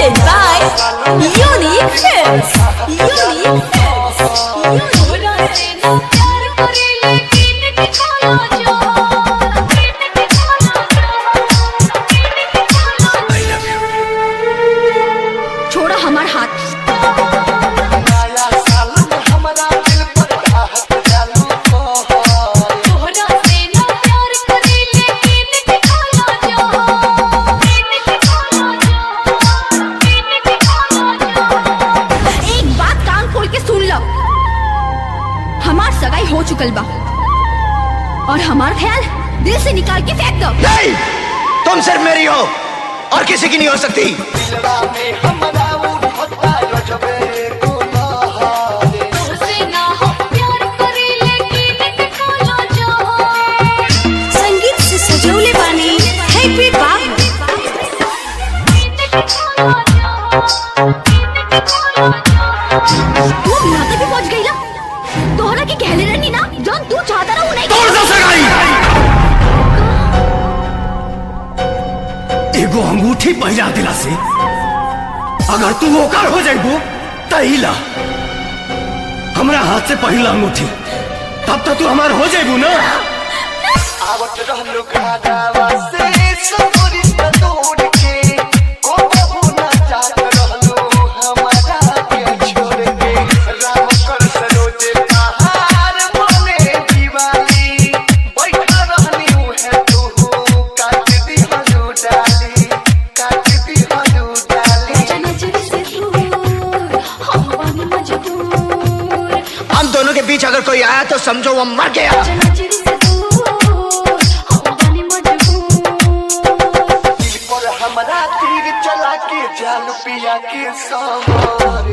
presented by Unique Films. Unique छोड़ा हमार हाथ। हमार सगाई हो चुकल बा और हमार ख्याल दिल से निकाल के फेंक दो। नहीं, तुम सिर्फ मेरी हो और किसी की नहीं हो सकती। संगीत से सजौले बानी हैप्पी बाप। तू नाता भी पहुंच गई ना, तोहरा के कहले रहनी ना जौन तू चाहता रहा वो नहीं। तोड़ दो सगाई। एगो अंगूठी पहिरा दिला से अगर तू ओकर हो जाइबो तहिला हमरा हाथ से पहिला अंगूठी तब तो तू हमार हो जाइबू ना। आवत रहलो खादावा से सबरी तोड़ के को बाबू ना जात रहलो हमारा के छोड़ के राम कर सरोजे पहाड़ बने दीवानी बैठा रहनी है तू काट दी हलू डाली काट दी हलू डाली। हम दोनों के बीच अगर कोई आया तो समझो वो मर गया। हमारा तीर चला के जान पिया के सामान